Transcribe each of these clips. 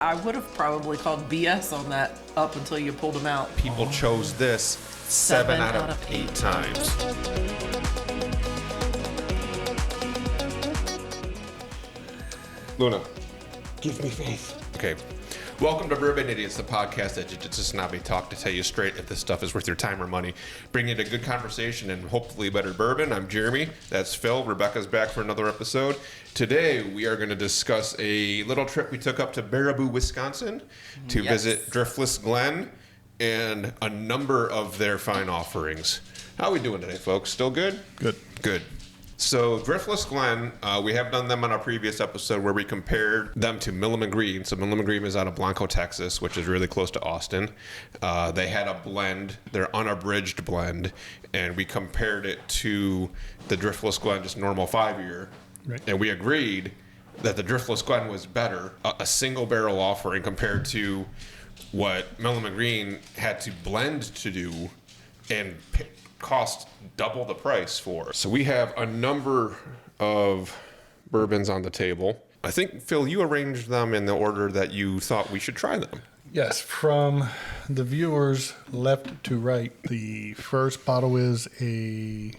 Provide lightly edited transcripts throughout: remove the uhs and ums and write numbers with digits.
I would have probably called BS on that up until you pulled them out. People chose this 7 out of 8 times. Luna. Give me faith. Okay. Welcome to Bourbon Idiots, the podcast that just a snobby talk to tell you straight if this stuff is worth your time or money. Bringing you a good conversation and hopefully better bourbon. I'm Jeremy. That's Phil. Rebecca's back for another episode. Today, we are going to discuss a little trip we took up to Baraboo, Wisconsin to visit Driftless Glen and a number of their fine offerings. How are we doing today, folks? Still good? Good. Good. So Driftless Glen, we have done them on our previous episode where we compared them to Milam and Green. So Milam and Green is out of Blanco, Texas, which is really close to Austin. They had a blend, their unabridged blend, and we compared it to the Driftless Glen, just normal 5-year. Right. And we agreed that the Driftless Glen was better, a single barrel offering compared to what Milam and Green had to blend to do and cost double the price for. So we have a number of bourbons on the table. I think, Phil, you arranged them in the order that you thought we should try them. Yes, from the viewers left to right, the first bottle is a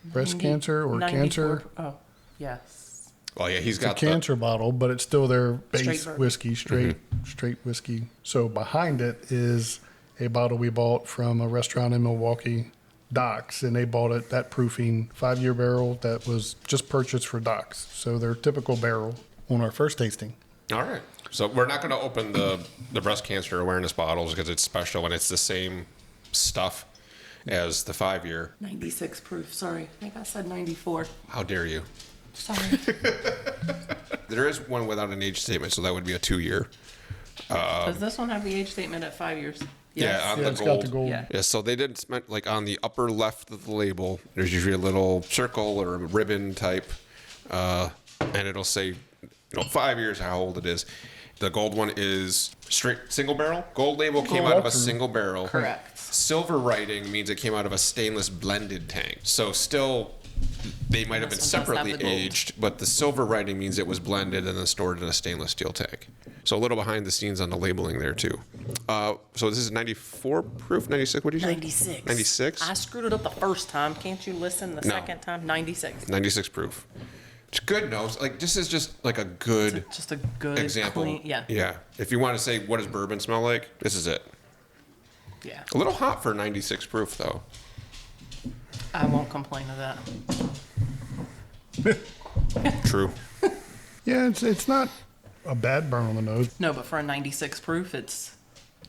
breast cancer or 94. cancer. Oh, yes. Oh, yeah, he's It's a got cancer bottle, but it's still their base Straight whiskey, straight whiskey. So behind it is a bottle we bought from a restaurant in Milwaukee, Docks, and they bought it, that proofing 5-year barrel that was just purchased for Docks. So their typical barrel on our first tasting. All right. So we're not going to open the breast cancer awareness bottles because it's special and it's the same stuff as the 5-year. 96 proof. Sorry. I think I said 94. How dare you? Sorry. There is one without an age statement, so that would be a 2-year. Does this one have the age statement at 5 years? Yeah, on Yeah, the it's gold. got the gold. Yeah. Yeah, so they didn't spend, like, on the upper left of the label, there's usually a little circle or a ribbon type, and it'll say, 5 years, how old it is. The gold one is straight single barrel. Gold label came out of a single barrel. Correct. Silver writing means it came out of a stainless blended tank. So still, they might have been This one does have separately the gold. aged, but the silver writing means it was blended and then stored in a stainless steel tank. So a little behind the scenes on the labeling there too. So this is 94 proof, 96, what did you say? 96. 96? I screwed it up the first time. Can't you listen the No. second time? 96. 96 proof. It's good nose. Like, this is just like a good Just a good example. clean, yeah. Yeah. If you want to say, what does bourbon smell like? This is it. Yeah. A little hot for 96 proof though. I won't complain of that. True. Yeah, it's not a bad burn on the nose. No, but for a 96 proof, it's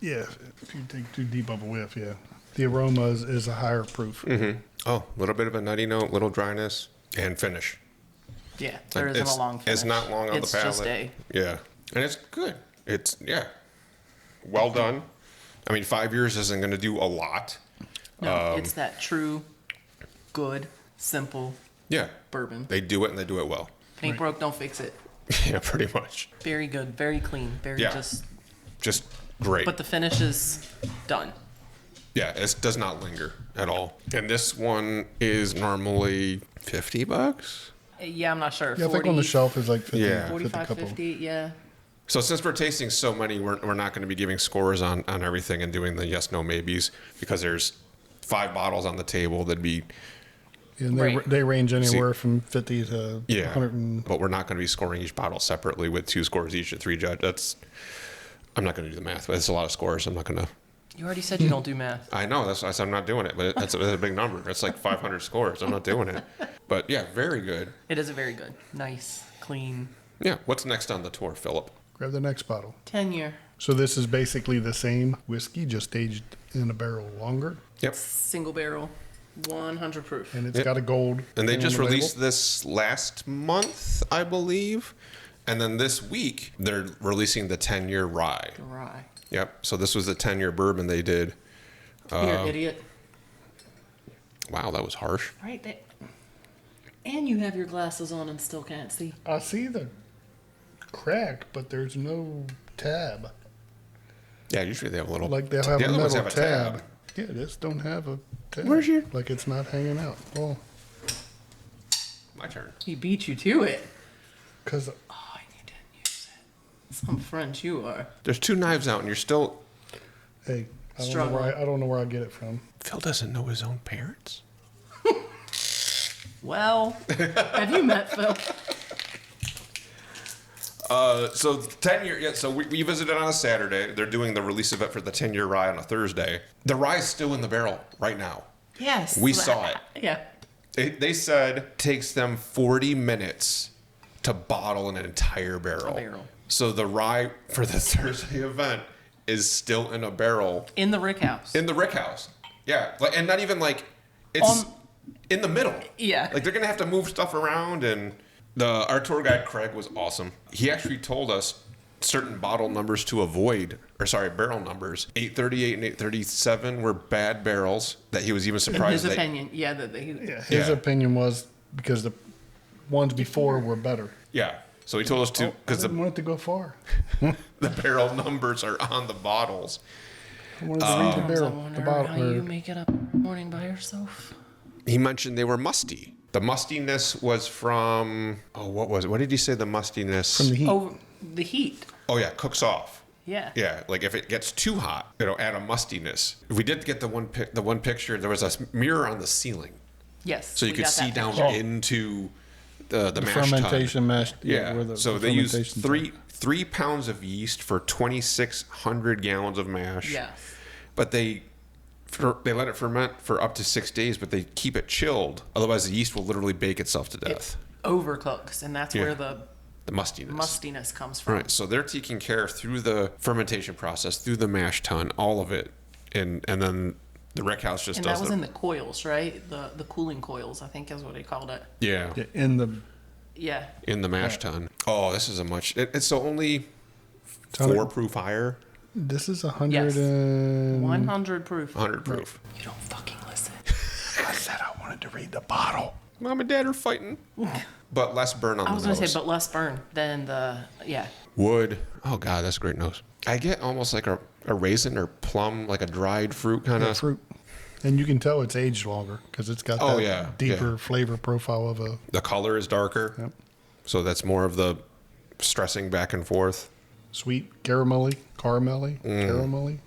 Yeah, if you take too deep of a whiff, yeah. The aroma is a higher proof. Oh, a little bit of a nutty note, little dryness, and finish. yeah. There isn't a long finish. It's not long on It's the palate. just a Yeah, and it's good. It's well done. I mean, 5 years isn't going to do a lot. no. It's that true, good, simple Yeah, bourbon. they do it and they do it well. Ain't broke, don't fix it. Yeah, pretty much. Very good, very clean, very Yeah. Just great. But the finish is done. Yeah, it does not linger at all. And this one is normally $50. Yeah, I'm not sure. Yeah, I think on the shelf is like 50, Yeah. 45, 50 couple. 50, yeah. So since we're tasting so many, we're not going to be giving scores on everything and doing the yes, no, maybes because there's 5 bottles on the table that'd be And Right. they range anywhere from 50 to yeah. 100. And, But we're not going to be scoring each bottle separately with 2 scores each and 3 judges. I'm not going to do the math, but it's a lot of scores. I'm not going to. You already said you don't do math. I know that's why I said I'm not doing it, but that's a big number. It's like 500 scores. I'm not doing it. But yeah, very good. It is a very good, nice, clean Yeah. What's next on the tour, Philip? grab the next bottle. 10-year So this is basically the same whiskey, just aged in a barrel longer. Yep. single barrel, 100 proof. And it's Yep. got a gold. And they thing just on the label. released this last month, I believe. And then this week, they're releasing the 10-year rye. Rye. Yep. So this was the 10-year bourbon they did. Here, idiot. Wow, that was harsh. Right there. And you have your glasses on and still can't see. I see the crack, but there's no tab. Yeah, usually they have a little. Like they'll have the a other ones metal have a tab. Yeah, this don't have a tab. Where's your- Like it's not hanging out. Well, My turn. He beat you to it. because Oh, you didn't use Some French you are. There's 2 knives out, and you're still. Hey, I don't know Struggling. where I don't know where I get it from. Phil doesn't know his own parents. Well, have you met Phil? So 10-year. Yeah. So we visited on a Saturday. They're doing the release event for the 10-year rye on a Thursday. The rye's still in the barrel right now. Yes. We saw it. Yeah. They said it takes them 40 minutes to bottle an entire barrel. A barrel. So the rye for the Thursday event is still in a barrel In the Rick House. in the Rick House. Yeah, like, and not even like it's in the middle. Yeah. Like they're gonna have to move stuff around. And our tour guide Craig was awesome. He actually told us certain bottle numbers to avoid, or sorry, barrel numbers. 838 and 837 were bad barrels. That he was even In surprised. his opinion, yeah, that they. Yeah, his Yeah. opinion was because the ones before were better. Yeah. So he told us to I because didn't want it to go far. the barrel numbers are on the bottles. I wanted to read the Sometimes I barrel, wonder the bottle. how you make it up in the morning by yourself. He mentioned they were musty. The mustiness was from what was it? What did he say? The mustiness From the heat. Oh, the heat. Oh yeah, cooks off. Yeah. Yeah, like if it gets too hot, it'll add a mustiness. We did get the one picture. There was a mirror on the ceiling, Yes. so you we could got see that down picture. into the mash tun. fermentation mash. Yeah. where the So they used fermentation- 3 pounds of yeast for 2,600 gallons of mash. Yes. But they let it ferment for up to 6 days, but they keep it chilled. Otherwise, the yeast will literally bake itself to death. It overcooks, and that's Yeah. where the The mustiness. mustiness comes from. Right. So they're taking care through the fermentation process, through the mash tun, all of it, and then the Rick House just And does that was the in the coils, right? The cooling coils, I think is what he called it. yeah Yeah, in the Yeah. in the mash tun. Oh, this is a much. It's so only Tell me- 4 proof higher, this is 100 Yes. and 100 proof. 100 proof. You don't fucking listen. I said I wanted to read the bottle. Mom and Dad are fighting, but less burn on I the was nose. going to say, but less burn than the, yeah. Wood. Oh God, that's a great nose. I get almost like a raisin or plum, like a dried fruit kind of. Fruit. And you can tell it's aged longer because it's got Oh, that yeah, deeper yeah. flavor profile of a. The color is darker, Yep. so that's more of the stressing back and forth. Sweet, caramelly. Caramel.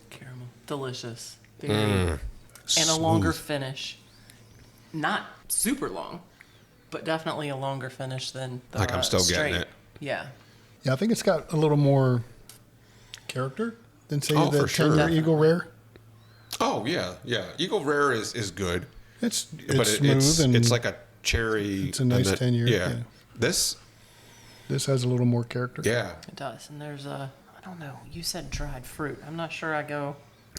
Delicious. Very. And a longer finish. Not super long, but definitely a longer finish than the Like I'm still getting straight. it. Yeah. Yeah, I think it's got a little more character than say Oh, the for sure. Tender Eagle Rare. Oh yeah, yeah. Eagle Rare is good, It's but smooth and it's like a cherry. It's a nice and 10-year, Yeah. yeah. This. this has a little more character. Yeah. It does. And there's a, I don't know, you said dried fruit. I'm not sure I go.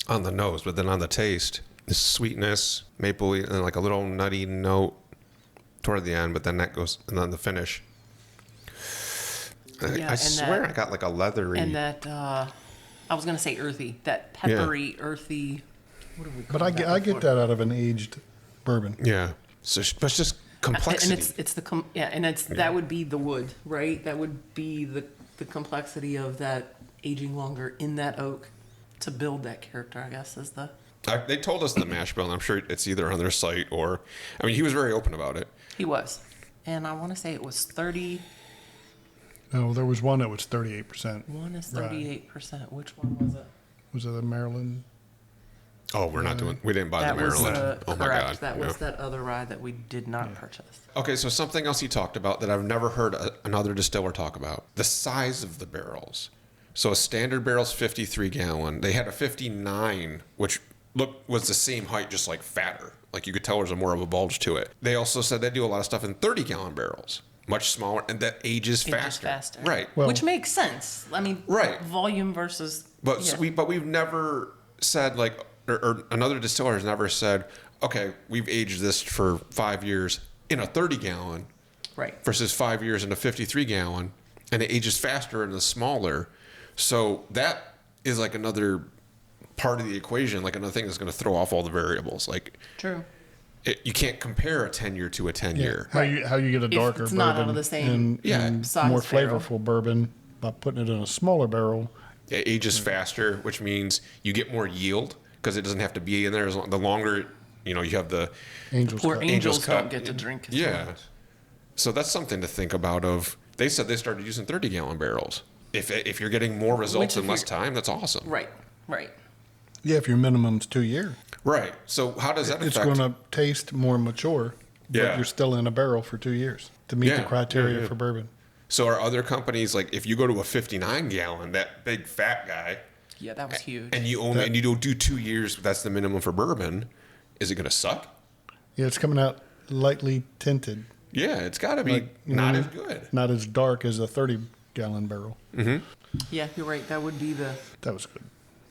On the nose, but then on the taste, the sweetness, maple, and like a little nutty note toward the end, but then that goes, and then the finish. Yeah, I and swear that- I got like a leathery. And that, I was going to say earthy. That peppery, earthy. What do we call But I that get that out of an aged bourbon. Yeah. So, but it's just complexity. And it's the and it's that would be the wood, right? That would be the complexity of that aging longer in that oak to build that character. I guess is the. They told us the mash bill, and I'm sure it's either on their site or, I mean, he was very open about it. He was, and I want to say it was 30. No, there was one that was 38%. One is Right. 38%. Which one was it? Was it the Maryland? Oh, we didn't buy That the was Maryland. Oh my correct. God. That was Yeah. that other rye that we did not purchase. Okay, so something else he talked about that I've never heard another distiller talk about: the size of the barrels. So a standard barrel's 53 gallon. They had a 59, which was the same height, just like fatter. Like you could tell there's more of a bulge to it. They also said they do a lot of stuff in 30-gallon barrels, much smaller, and that ages faster. Right. Well- Which makes sense. I mean, Right. volume versus. But yeah. we've never said like, or another distiller has never said, okay, we've aged this for 5 years in a 30-gallon Right. versus 5 years in a 53-gallon, and it ages faster in the smaller. So that is like another part of the equation, like another thing that's going to throw off all the variables. Like True. you can't compare a 10-year to a 10-year. How you get a darker it's bourbon not out of the same and, Yeah. and size more barrel. flavorful bourbon by putting it in a smaller barrel. It ages faster, which means you get more yield because it doesn't have to be in there. The longer, you have the Angel's Poor Cup. angels Cup. don't get to drink. as Yeah. much. So that's something to think about. They said they started using 30-gallon barrels. if you're getting more results Which in less time, that's awesome. Right. Yeah, if your minimum's 2 years, Right. So how does that it's affect? going to taste more mature, but Yeah. you're still in a barrel for 2 years to meet the criteria for bourbon. So are other companies like if you go to a 59 gallon, that big fat guy, Yeah, that was huge. and you don't do 2 years, that's the minimum for bourbon. Is it going to suck? Yeah, it's coming out lightly tinted, Yeah, it's got to be not as good. not as dark as a 30-gallon barrel. Yeah, you're right. That would be the That was good.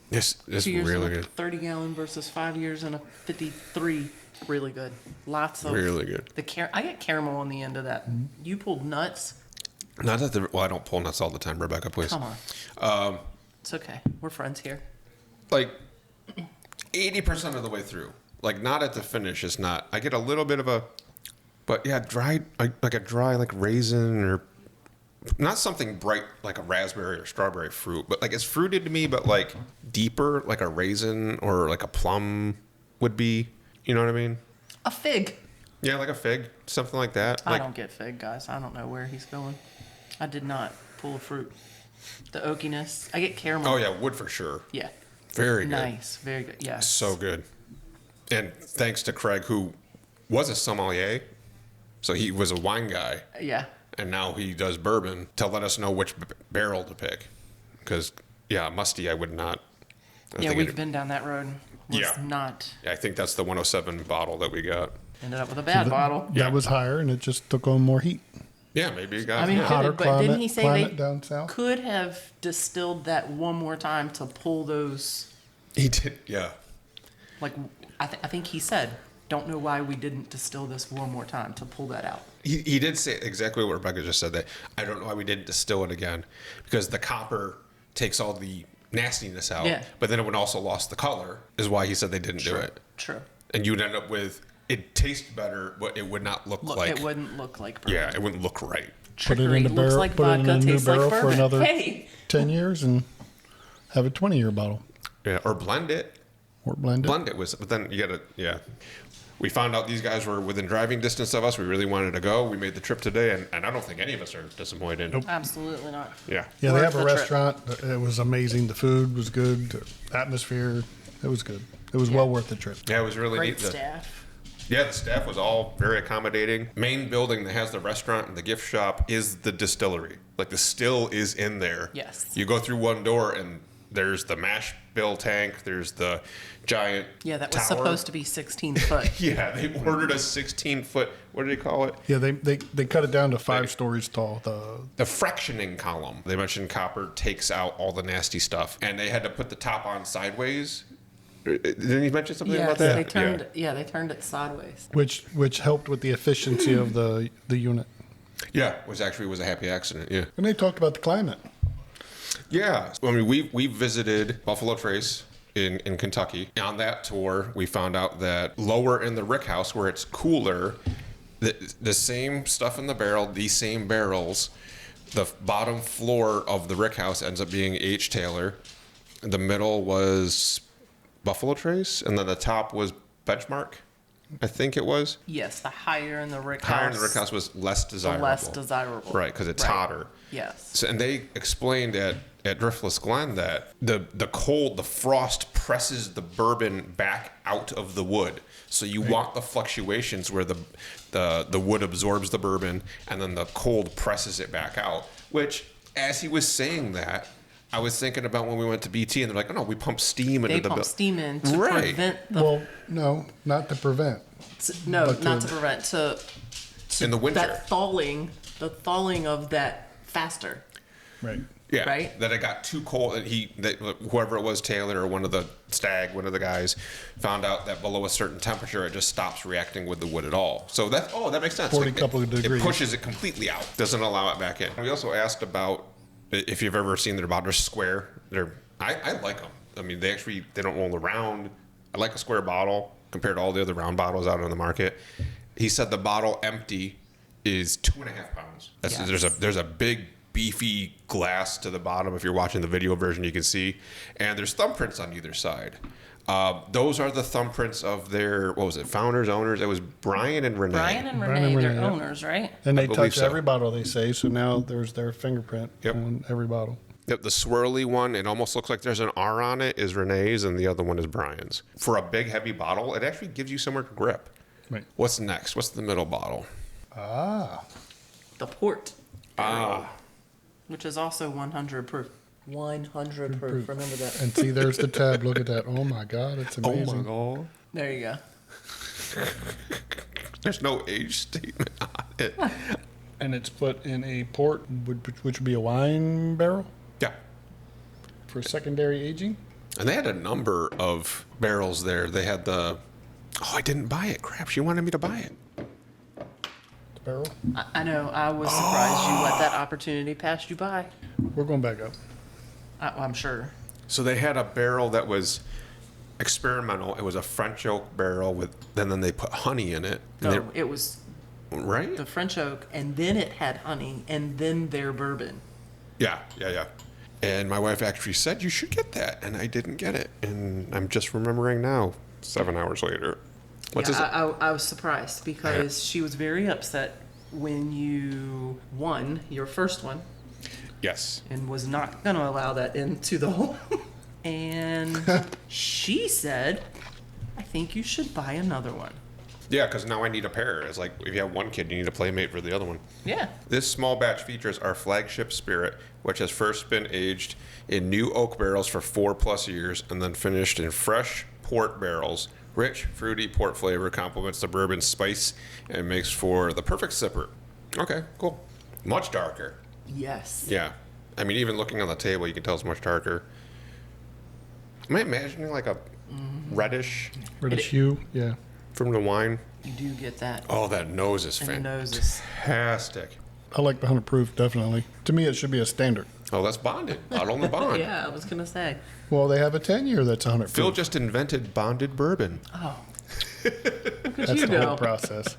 This is 2 years really in a good. 30 gallon versus 5 years in a 53. Really good. Lots of Really good. I get caramel on the end of that. You pulled nuts. Not that I don't pull nuts all the time, Rebecca. Please. Come on. It's okay. We're friends here. Like 80% of the way through. Like not at the finish. It's not. I get a little bit of a, but yeah, like a dry raisin or not something bright like a raspberry or strawberry fruit, but like it's fruited to me, but like deeper, like a raisin or like a plum would be. You know what I mean? A fig. Yeah, like a fig, something like that. I Like, don't get fig, guys. I don't know where he's going. I did not pull a fruit. The oakiness. I get caramel. oh yeah, wood for sure. Yeah. Very good. Nice. Very good. Yeah. So good. And thanks to Craig, who was a sommelier. So he was a wine guy. Yeah. And now he does bourbon to let us know which barrel to pick. Because, yeah, musty, I would not. Yeah, we've been down that road. Was Yeah. not. I think that's the 107 bottle that we got. Ended up with a bad bottle. Yeah. That was higher, and it just took on more heat. Yeah, maybe you got I mean, yeah. Hotter but didn't climate- he say climate they down south? could have distilled that one more time to pull those? He did, yeah. Like, I think he said, don't know why we didn't distill this one more time to pull that out. He did say exactly what Rebecca just said, that I don't know why we didn't distill it again. Because the copper takes all the nastiness out. Yeah. But then it would also lost the color, is why he said they didn't do it. True. And you would end up with, it tastes better, but it would not look like. It wouldn't look like bourbon. Yeah, it wouldn't look right. Put it in Trickery. the Looks barrel, like put it in vodka, a new tastes like barrel for bourbon. another Hey. 10 years and have a 20-year bottle Yeah, or blend it. or blend it. Blend it with, but then you gotta, yeah. We found out these guys were within driving distance of us. We really wanted to go. We made the trip today, and I don't think any of us are disappointed. Nope. Absolutely not. Yeah. Yeah, they Worth have a the trip. restaurant. It was amazing. The food was good. The atmosphere, it was good. It was well worth the trip. Yeah, it was really Great neat. staff. Yeah, the staff was all very accommodating. Main building that has the restaurant and the gift shop is the distillery. Like the still is in there. Yes. You go through one door and there's the mash bill tank. There's the giant Yeah, that was tower. supposed to be 16 foot. Yeah, they ordered a 16-foot. What do they call it? Yeah, they cut it down to 5 stories tall. The fractioning column. They mentioned copper takes out all the nasty stuff, and they had to put the top on sideways. Didn't he mention something Yes, about that? they turned. Yeah, they turned it sideways. which helped with the efficiency of the unit. Yeah, was a happy accident. Yeah. And they talked about the climate. Yeah. I mean, we visited Buffalo Trace in Kentucky. On that tour, we found out that lower in the rick house, where it's cooler, the same stuff in the barrel, these same barrels, the bottom floor of the rick house ends up being H. Taylor. The middle was Buffalo Trace, and then the top was Benchmark, I think it was. Yes, the higher in the rick house. Higher in the rick house was less the desirable. less desirable. Right, because it's Right. hotter. Yes. So, and they explained at Driftless Glen that the cold, the frost presses the bourbon back out of the wood. So you want the fluctuations where the wood absorbs the bourbon and then the cold presses it back out. Which, as he was saying that, I was thinking about when we went to BT and they're like, oh no, we pump steam into They the pump building. steam in to Right. prevent the. Well, no, not to prevent. no, but not to- to prevent to In the winter. that thawing, the thawing of that faster. Right. Yeah, Right? that it got too cold. And whoever it was, Taylor or one of the the guys, found out that below a certain temperature, it just stops reacting with the wood at all. So that makes sense. 40 couple of degrees. It pushes it completely out. Doesn't allow it back in. We also asked about if you've ever seen their bottles square. I like them. I mean, they don't roll around. I like a square bottle compared to all the other round bottles out on the market. He said the bottle empty is 2.5 pounds. Yes. There's a big beefy glass to the bottom. If you're watching the video version, you can see, and there's thumbprints on either side. Those are the thumbprints of their, what was it, founders, owners? It was Brian and Renee. Brian and Brian Renee, and they're Renee, yep. owners, right? And they believe touch so. every bottle, they say. So now there's their fingerprint Yep. on every bottle. Yep, the swirly one, it almost looks like there's an R on it, is Renee's, and the other one is Brian's. For a big, heavy bottle, it actually gives you somewhere to grip. Right. What's next? What's the middle bottle? The port. Which is also 100 proof. 100 proof. Remember that. And see, there's the tab. Look at that. Oh my God, it's amazing. God. There you go. There's no age statement on it. And it's put in a port, which would be a wine barrel Yeah. for secondary aging. And they had a number of barrels there. They had the... Oh, I didn't buy it. Crap, she wanted me to buy it. The barrel. I know. I was surprised you let that opportunity pass you by. We're going back up. I'm sure. So they had a barrel that was experimental. It was a French oak barrel with... And then they put honey in it. And No, it was right? the French oak, and then it had honey, and then their bourbon. Yeah. And my wife actually said, you should get that. And I didn't get it. And I'm just remembering now, 7 hours later. What's Yeah, I was surprised because she was very upset when you won your first one Yes. and was not going to allow that into the home. And she said, I think you should buy another one. Yeah, because now I need a pair. It's like if you have one kid, you need a playmate for the other one. Yeah. This small batch features our flagship spirit, which has first been aged in new oak barrels for 4+ years and then finished in fresh port barrels. Rich, fruity port flavor complements the bourbon spice and makes for the perfect sipper. Okay, cool. Much darker. Yes. Yeah. I mean, even looking on the table, you can tell it's much darker. Am I imagining like a reddish Reddish hue. Yeah. from the wine? You do get that. Oh, that nose is And the nose is. fantastic. I like the 100 proof, definitely. To me, it should be a standard. Oh, that's bonded. Bottle on the bond. Yeah, I was going to say. Well, they have a 10-year that's 100 Phil proof. just invented bonded bourbon. Oh. Look at That's you the whole go. process.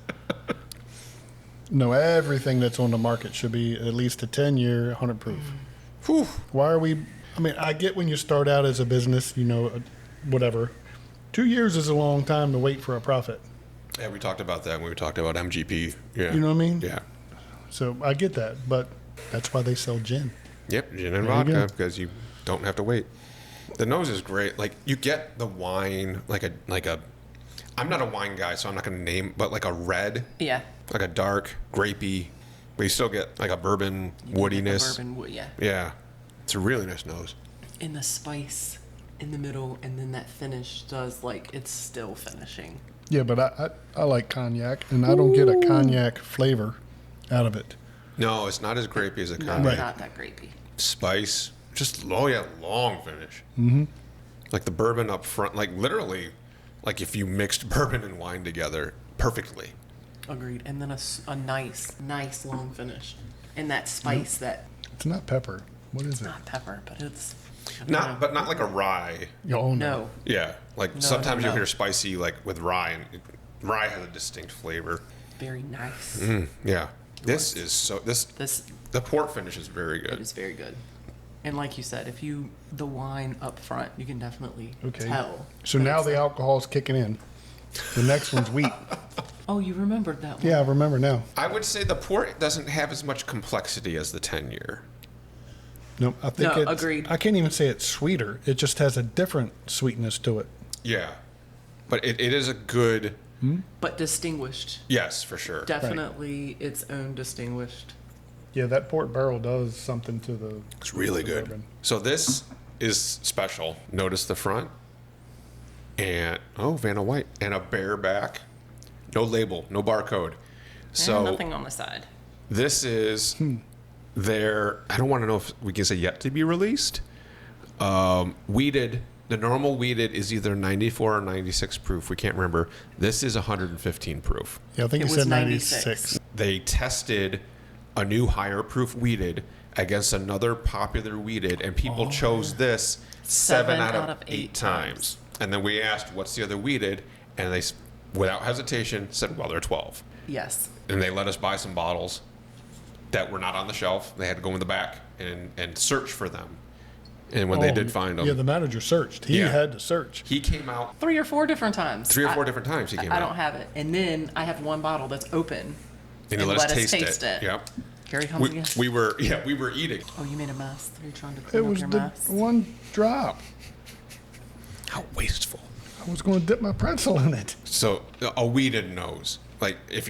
No, everything that's on the market should be at least a 10-year, 100 proof. Whew. Why are we? I mean, I get when you start out as a business, whatever. 2 years is a long time to wait for a profit. Yeah, we talked about that when we talked about MGP. Yeah. You know what I mean? Yeah. So I get that, but that's why they sell gin. Yep, gin and There you vodka go. because you don't have to wait. The nose is great. Like you get the wine like a I'm not a wine guy, so I'm not going to name, but like a red, Yeah. like a dark grapey, but you still get like a bourbon woodiness. Bourbon wood, yeah. Yeah. It's a really nice nose. And the spice in the middle, and then that finish does, like, it's still finishing. Yeah, but I like cognac, and I don't get a cognac flavor out of it. No, it's not as grapey as a No, cognac. not that grapey. Spice, just long finish. Mm-hmm. Like the bourbon up front, like literally, like if you mixed bourbon and wine together perfectly. Agreed. And then a nice long finish. And that spice that, It's not pepper. What is it? not pepper, but it's. I don't know. But not like a rye. Oh, No. Yeah, like sometimes no. you'll hear spicy like with rye, and rye has a distinct flavor. Very nice. Yeah, this is so This the port finish is very it good. is very good. And like you said, if you the wine up front, you can definitely Okay. tell. So that now it's the like- alcohol's kicking in. The next one's wheat. Oh, you remembered that one. Yeah, I remember now. I would say the port doesn't have as much complexity as the 10-year. No, I think No, it's, agreed. I can't even say it's sweeter. It just has a different sweetness to it. Yeah, but it is a good But distinguished. yes for sure. Definitely its own distinguished. Yeah, that port barrel does something to the. It's really the good. bourbon. So this is special. Notice the front and Vanna White and a bareback, no label, no barcode. So And nothing on the side. this is their. I don't want to know if we can say yet to be released. Weeded. The normal weeded is either 94 or 96 proof. We can't remember. This is 115 proof. Yeah, I think It it was said 96. 96. They tested a new higher proof weeded against another popular weeded, and people chose this seven out of eight times. And then we asked, "What's the other weeded?" And they, without hesitation, said, "Well, they're 12." Yes. And they let us buy some bottles that were not on the shelf. They had to go in the back and search for them. And when they did find them, Yeah, the manager searched. He Yeah. had to search. he came out 3 or 4 different times. 3 or 4 different times. He came I out. don't have it. And then I have one bottle that's open. And he let us taste it. Yep. Carrie home again? We were eating. Oh, you made a mess. Are you trying to It clean up was your the mess? one drop. How wasteful. I was going to dip my pretzel in it. So a weeded nose. Like if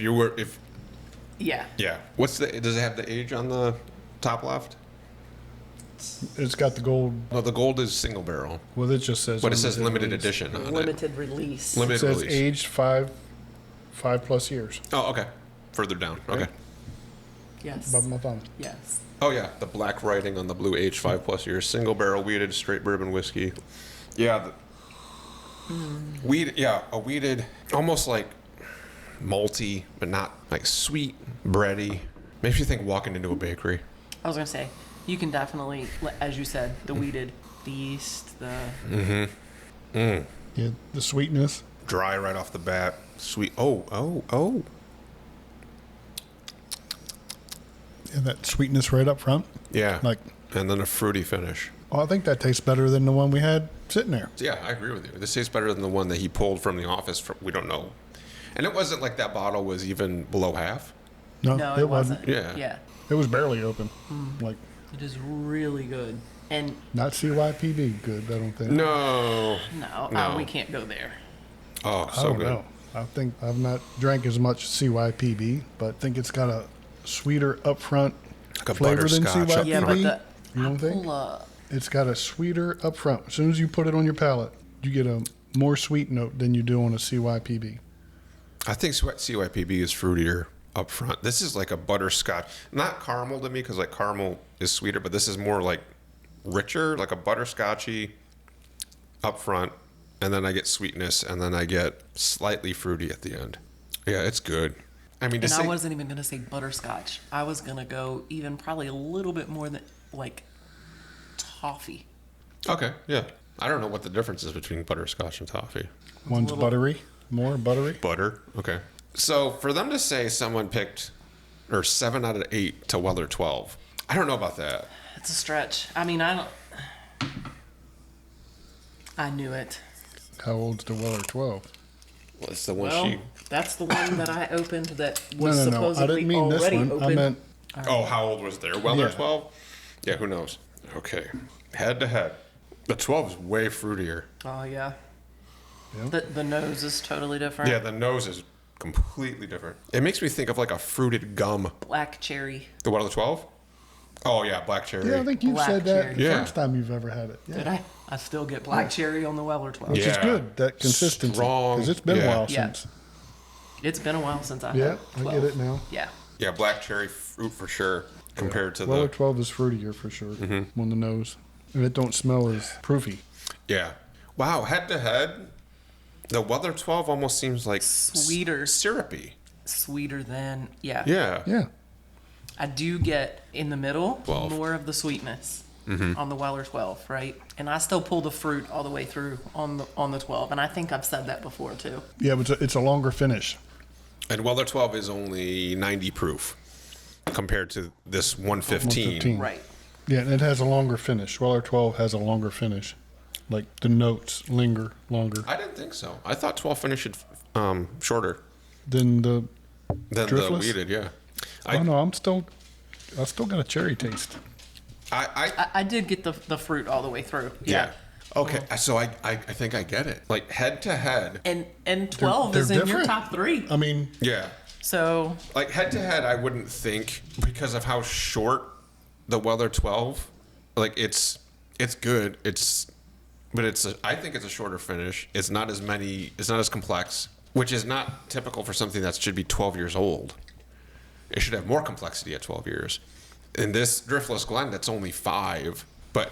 Yeah. yeah. Does it have the age on the top left? It's got the gold. No, the gold is single barrel, Well, it just says. but it says limited release. edition on it. Limited release. It Limited says release. aged 5+ years. Oh, okay. Further down. Okay. Right. Yes. Above my thumb. Yes. Oh yeah, the black writing on the blue, aged 5+ years, single barrel weeded straight bourbon whiskey. Yeah. A weeded, almost like malty, but not like sweet, bready. Makes you think walking into a bakery. I was going to say, you can definitely, as you said, the weeded, the yeast, the... Yeah, the sweetness. Dry right off the bat. Sweet. Oh. Yeah, that sweetness right up front. Yeah. Like, And then a fruity finish. oh, I think that tastes better than the one we had sitting there. Yeah, I agree with you. This tastes better than the one that he pulled from the office. We don't know. And it wasn't like that bottle was even below half. No, it wasn't. Yeah. Yeah. It was barely open. Like, It is really good. And not CYPB good, I don't think. No. no, we can't go there. Oh, I so don't good. know. I think I've not drank as much CYPB, but I think it's got a sweeter upfront Like a flavor than butterscotch up CYPB. Yeah, but the You don't think? apple, It's got a sweeter upfront. As soon as you put it on your palate, you get a more sweet note than you do on a CYPB. I think CYPB is fruitier up front. This is like a butterscotch. Not caramel to me because like caramel is sweeter, but this is more like richer, like a butterscotchy up front. And then I get sweetness, and then I get slightly fruity at the end. Yeah, it's good. I mean, and I wasn't even going to say butterscotch. I was going to go even probably a little bit more than, like, toffee. Okay, yeah. I don't know what the difference is between butterscotch and toffee. One's buttery, more buttery. Butter, okay. So for them to say someone picked, or 7 out of 8 to Weller 12, I don't know about that. It's a stretch. I mean, I knew it. How old's the Weller 12? Well, it's the one Well, she. that's the one that I opened that No, was no, no. supposedly I didn't mean this already one. open. I meant Oh, how old was their Weller Yeah. 12? Yeah, who knows? Okay. Head to head. The 12 is way fruitier. Oh, yeah. Yeah. The nose is totally different. Yeah, the nose is completely different. It makes me think of like a fruited gum. Black cherry. The Weller 12? Oh, yeah, black cherry. yeah, I think you Black said that cherry. the Yeah. first time you've ever had it. Yeah. Did I? I still get black cherry on the Weller 12. Which is Yeah. good, that consistency. Strong, Because it's been yeah. a while Yeah. since. It's been a while since I Yeah, had I 12. get it now. Yeah. Yeah, black cherry fruit for sure compared to Weller the. 12 is fruitier for sure Mm-hmm. on the nose. And it don't smell as proofy. Yeah. Wow, head to head, the Weller 12 almost seems like Sweeter. syrupy. Sweeter than, yeah. Yeah. Yeah. I do get in the middle 12. more of the sweetness on the Weller 12, right? And I still pull the fruit all the way through on the 12, and I think I've said that before too. Yeah, but it's a longer finish. And Weller 12 is only 90 proof compared to this 115. 115. Right. Yeah, and it has a longer finish. Weller 12 has a longer finish. Like the notes linger longer I didn't think so. I thought 12 finished shorter than the. than the Driftless? weeded, yeah. Oh no, I still got a cherry taste. I did get the fruit all the way through. Yeah. Okay, so I think I get it. Like head to head. And 12 is they're in your different. top 3. I mean, Yeah. So Like head to head, I wouldn't think because of how short the Weller 12. Like it's good. I think it's a shorter finish. It's not as many. It's not as complex, which is not typical for something that should be 12 years old. It should have more complexity at 12 years. In this Driftless Glen, that's only 5, but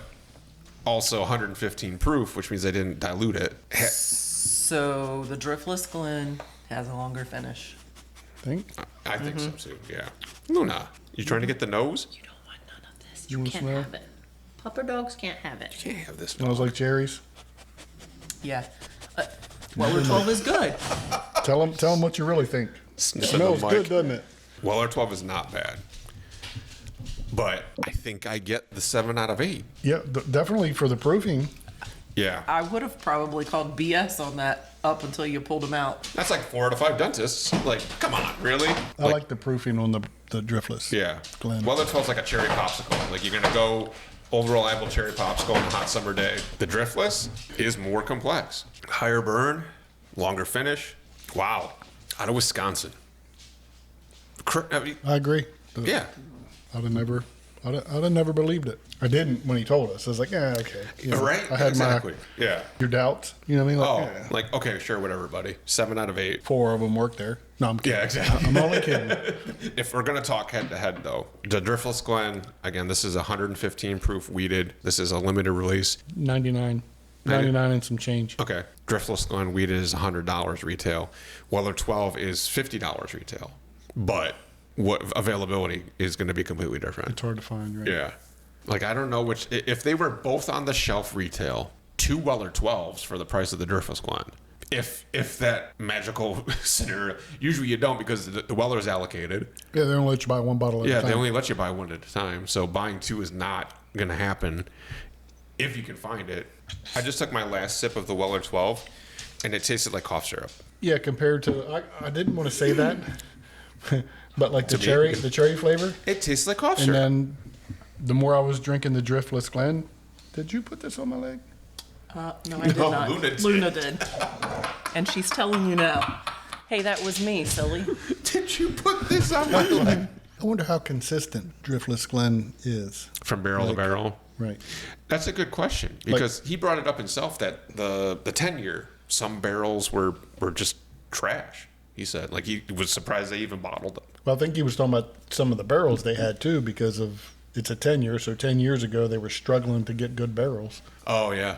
also 115 proof, which means they didn't dilute it. so the Driftless Glen has a longer finish. think I think so too. Yeah. Luna, you trying to get the nose? You don't want none of this. You You wanna can't smell? have it. Pupper dogs can't have it. Can't have this. smells like cherries. Yeah. Weller 12 is good. Tell them what you really think. Sniff It in the smells mic. good, doesn't it? Weller 12 is not bad. But I think I get the 7 out of 8. Yeah, definitely for the proofing. Yeah. I would have probably called BS on that up until you pulled them out. That's like 4 out of 5 dentists. Like, come on, really? I like the proofing on the Driftless. Yeah. Glen. Well, it smells like a cherry popsicle. Like, you're going to go over-reliable cherry popsicle on a hot summer day. The Driftless is more complex. Higher burn, longer finish. Wow. Out of Wisconsin. I mean, I agree. yeah. I'd have never believed it. I didn't when he told us. I was like, yeah, okay. You know, Right? I had Exactly. Yeah. your doubts. You know what I mean? Like, Oh, yeah. like, okay, sure, whatever, buddy. 7 out of 8. 4 of them worked there. No, I'm kidding. Yeah, exactly. I'm only kidding. If we're going to talk head-to-head, though, the Driftless Glen, again, this is 115 proof weeded. This is a limited release. 99 and some change. Okay. Driftless Glen weeded is $100 retail. Weller 12 is $50 retail. But what availability is going to be completely different. It's hard to find, right? Yeah. Like, I don't know which... If they were both on the shelf retail, 2 Weller 12s for the price of the Driftless Glen. If that magical scenario... Usually you don't because the Weller's allocated. Yeah, they only let you buy one bottle at a Yeah, time. they only let you buy one at a time. So buying 2 is not going to happen if you can find it. I just took my last sip of the Weller 12, and it tasted like cough syrup. Yeah, compared to... I didn't want to say that, but like the me? cherry flavor. It tastes like cough And syrup. then the more I was drinking the Driftless Glen... Did you put this on my leg? No, I did not. Luna did. did. And she's telling you now. Hey, that was me, silly. Did you put this on my leg? I wonder how consistent Driftless Glen is. From barrel to barrel? Right. That's a good question because he brought it up himself that the 10-year, some barrels were just trash. He said, like, he was surprised they even bottled them. Well, I think he was talking about some of the barrels they had too, because of it's a 10-year. So 10 years ago they were struggling to get good barrels. Oh yeah,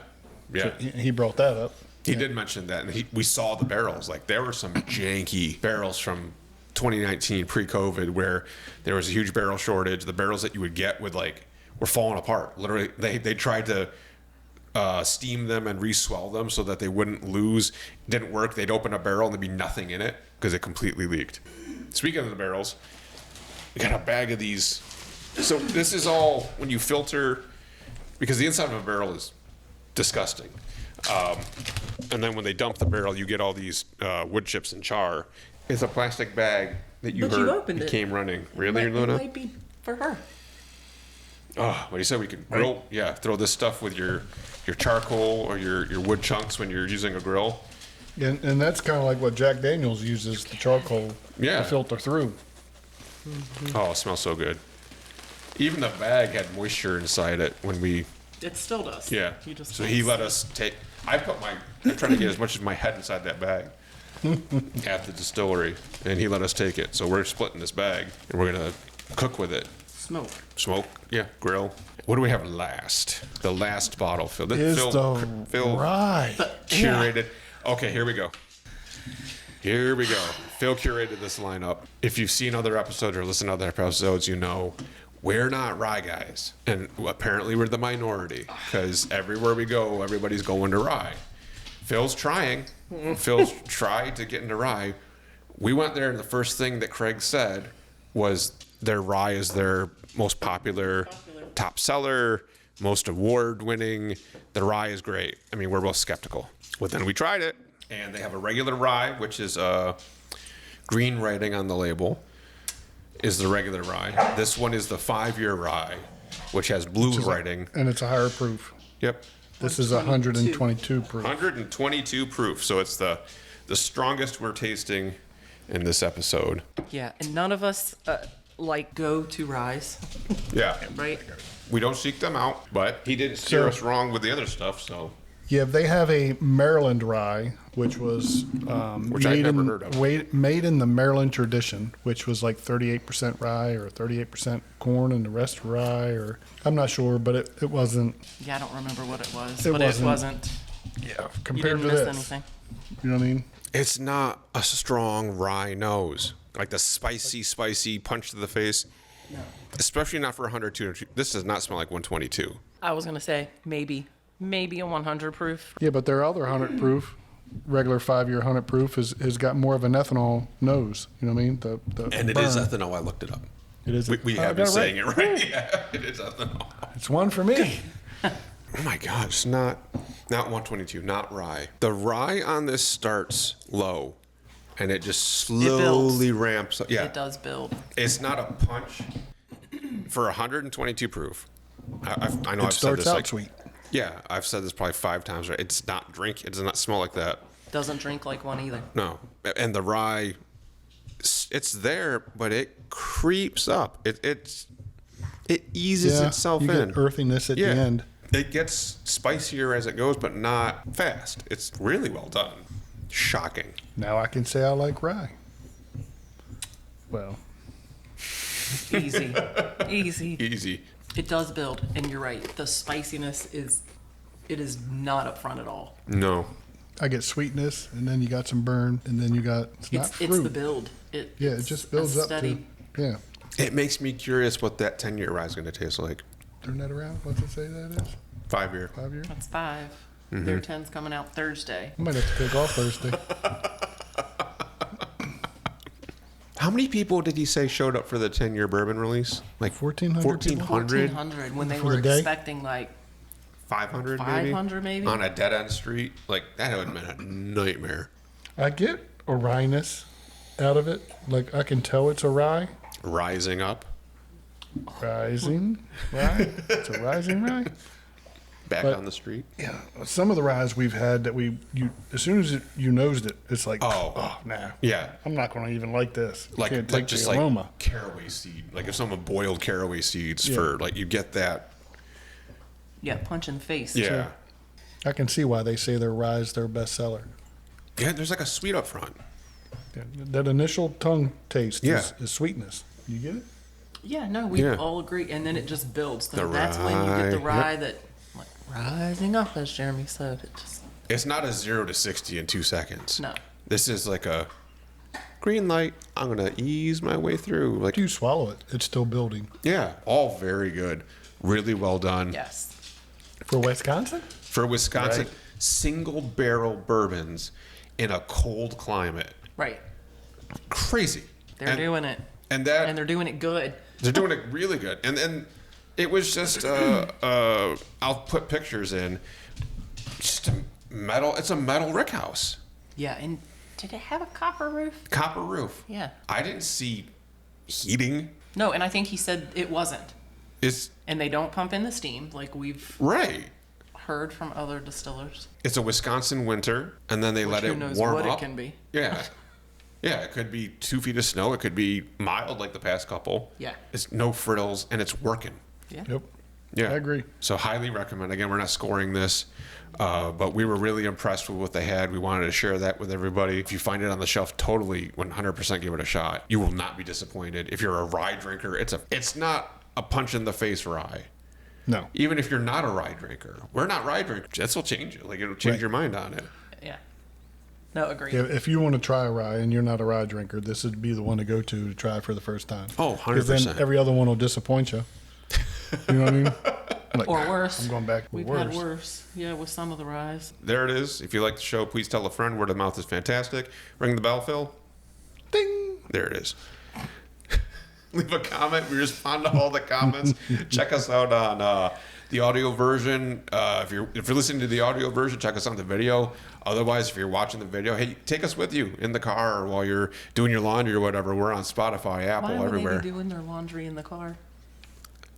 yeah. So he brought that up. He did mention that, and we saw the barrels. Like, there were some janky barrels from 2019 pre-COVID where there was a huge barrel shortage. The barrels that you would get were falling apart. Literally, they tried to steam them and re-swell them so that they wouldn't lose. It didn't work. They'd open a barrel and there'd be nothing in it because it completely leaked. Speaking of the barrels, we got a bag of these. So this is all when you filter, because the inside of a barrel is disgusting. And then when they dump the barrel, you get all these wood chips and char. It's a plastic bag that you But you heard opened it. came running. Really, It Luna? might be for her. Oh, what you said we could grill? Yeah, throw this stuff with your charcoal or your wood chunks when you're using a grill. And that's kind of like what Jack Daniels uses the charcoal Yeah. to filter through. Oh, it smells so good. Even the bag had moisture inside it when we. It still does. Yeah. You just So he let us take. I'm trying to get as much of my head inside that bag at the distillery, and he let us take it. So we're splitting this bag, and we're gonna cook with it. Smoke, yeah, grill. What do we have last? The last bottle, Phil. Phil Right. curated. Okay, here we go. Here we go. Phil curated this lineup. If you've seen other episodes or listened to other episodes, you know we're not rye guys. And apparently we're the minority because everywhere we go, everybody's going to rye. Phil's trying. Phil's tried to get into rye. We went there, and the first thing that Craig said was their rye is their most popular top seller, most award-winning. The rye is great. I mean, we're both skeptical. But then we tried it, and they have a regular rye, which is green writing on the label, is the regular rye. This one is the 5-year rye, which has blue writing. And it's a higher proof. Yep. This is 122 proof. 122 proof. So it's the strongest we're tasting in this episode. Yeah, and none of us go to rise, Yeah. right? We don't seek them out, but he didn't steer us wrong with the other stuff, so. Yeah, they have a Maryland rye, which was Which I'd never heard of. made in the Maryland tradition, which was like 38% rye or 38% corn and the rest rye, or I'm not sure, but it wasn't. Yeah, I don't remember what it was, It but wasn't- it wasn't. Yeah, You compared didn't to miss this, anything. you know what I mean? It's not a strong rye nose. Like the spicy punch to the face. No. Especially not for 102. This does not smell like 122. I was gonna say maybe a 100 proof. Yeah, but their other 100 proof, regular 5-year 100 proof, has got more of an ethanol nose. You know what I mean? The And it burn. is ethanol. I looked it up. It is. We I have been got it saying it right. Yeah, it is ethanol. It's one for me. Oh my gosh, not 122, not rye. The rye on this starts low, and it just slowly ramps up. Yeah, It does build. it's not a punch for 122 proof. I know It I've said starts this out like sweet. Yeah, I've said this probably 5 times. Right? It's not drink. It does not smell like that. Doesn't drink like one either. No, and the rye, it's there, but it creeps up. It eases itself you in. get earthiness at the end. It gets spicier as it goes, but not fast. It's really well done. Shocking. Now I can say I like rye. Well, Easy. Easy. It does build, and you're right. The spiciness is not up front at all. No. I get sweetness, and then you got some burn, and then you got not fruit. It's the build. It it's just builds a up steady, to. Yeah. It makes me curious what that 10-year rye is going to taste like. Turn that around. What's it say that is? 5-year. 5 years? That's 5. Mm-hmm. Their 10's coming out Thursday. I might have to take off Thursday. How many people did he say showed up for the 10-year bourbon release? Like 1,400 people? 1,400? 1,400 when they For were the day? expecting like 500 maybe? 500 maybe? On a dead-end street? Like, that would have been a nightmare. I get a ryeness out of it. Like, I can tell it's a rye. Rising up. Rising rye. It's a rising rye. Back But- on the street. Yeah. Some of the ryes we've had that as soon as you nosed it, it's like, Oh. nah. Yeah. I'm not going to even like this. Like, Can't take just the like aroma. caraway seed. Like if someone boiled caraway seeds Yeah. for, like, you get that. Yeah, punch in the face. Yeah. I can see why they say their rye's their best seller. Yeah, there's like a sweet up front. Yeah, that initial tongue taste Yeah. is sweetness. You get it? Yeah, no, we Yeah. all agree, and then it just builds. So The that's when you get the rye, rye that, like, rising up, as Jeremy said. It just It's not a 0 to 60 in 2 seconds. no. This is like a green light. I'm going to ease my way through. Like, If you swallow it, it's still building. yeah, all very good. Really well done. Yes. For Wisconsin? For Wisconsin, Right. single barrel bourbons in a cold climate. Right. Crazy. They're doing it, And that and they're doing it good. they're doing it really good. And then it was just I'll put pictures in. Just a metal. It's a metal rick house. Yeah, and did it have a copper roof? Copper roof. Yeah. I didn't see heating. No, and I think he said it wasn't. It's And they don't pump in the steam like we've right. heard from other distillers. It's a Wisconsin winter, and then they let who it knows warm what up. it can be. Yeah. Yeah, it could be 2 feet of snow. It could be mild like the past couple. Yeah. It's no frittles, and it's working. Yeah. Yep. Yeah. I agree. So highly recommend. Again, we're not scoring this, but we were really impressed with what they had. We wanted to share that with everybody. If you find it on the shelf, totally 100% give it a shot. You will not be disappointed. If you're a rye drinker, it's not a punch in the face rye. No. Even if you're not a rye drinker, we're not rye drinkers. This will change it. Like it'll change Right. your mind on it. Yeah. No, agree. If you want to try a rye and you're not a rye drinker, this would be the one to go to try for the first time. Oh, 'Cause then 100%. every other one will disappoint you. You know what I mean? Like, Or worse. I'm going back with We've worse. had worse. Yeah, with some of the ryes. There it is. If you like the show, please tell a friend. Word of mouth is fantastic. Ring the bell, Phil. Ding. There it is. Leave a comment. We respond to all the comments. Check us out on the audio version. If you're listening to the audio version, check us out on the video. Otherwise, if you're watching the video, hey, take us with you in the car or while you're doing your laundry or whatever. We're on Spotify, Apple, Why would everywhere. they be doing their laundry in the car?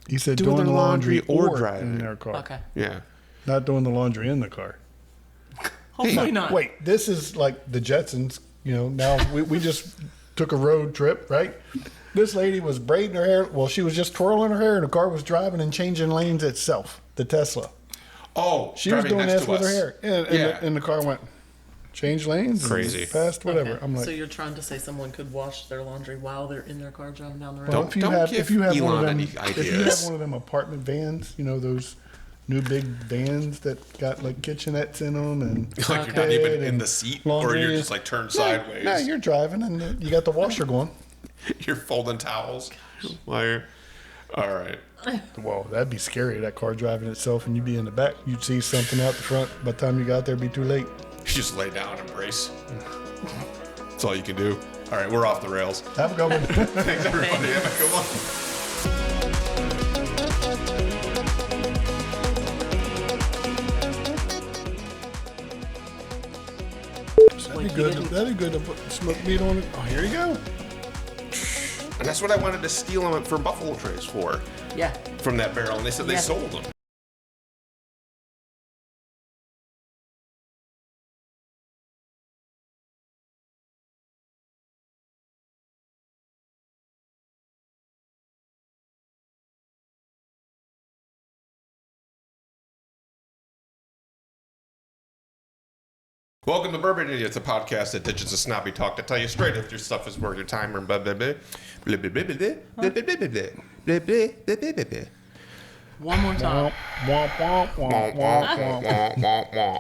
He said Doing doing their laundry or in driving. their car. Okay. Yeah. Not doing the laundry in the car. Hopefully not. Wait, this is like the Jetsons. You know, now we just took a road trip, right? This lady was braiding her hair. Well, she was just twirling her hair, and the car was driving and changing lanes itself. The Tesla. Oh, She was driving doing next this to with her us. hair, and the car went change lanes, and Crazy. past whatever. Okay. I'm like, So you're trying to say someone could wash their laundry while they're in their car driving down the road? well, Don't if you give have one of Elon them, any if you have ideas. one of them apartment vans, you know those new big vans that got like kitchenettes in them, and Like you're not even bed in and the seat, laundry or you're and- just like turned No, sideways. No, you're driving, and you got the washer going. You're folding towels. Liar. All right. Well, that'd be scary. That car driving itself, and you'd be in the back. You'd see something out the front. By the time you got there, it'd be too late. You just lay down and brace. That's all you can do. All right, we're off the rails. Have a good one. Thanks, everybody. Have a good one. Like, That'd be good to put smoked meat on it. Oh, here you go. And that's what I wanted to steal them for Buffalo Trace for, Yeah. from that barrel. And they said they Yeah. sold them. Welcome to Bourbon Idiots, a podcast that ditches a snobby talk to tell you straight if your stuff is worth your time or blah, blah, blah. Blah, blah, blah, blah, blah, blah, blah, blah, blah, blah, blah, blah, blah, blah, blah. One more time. Womp, womp, womp, womp, womp, womp.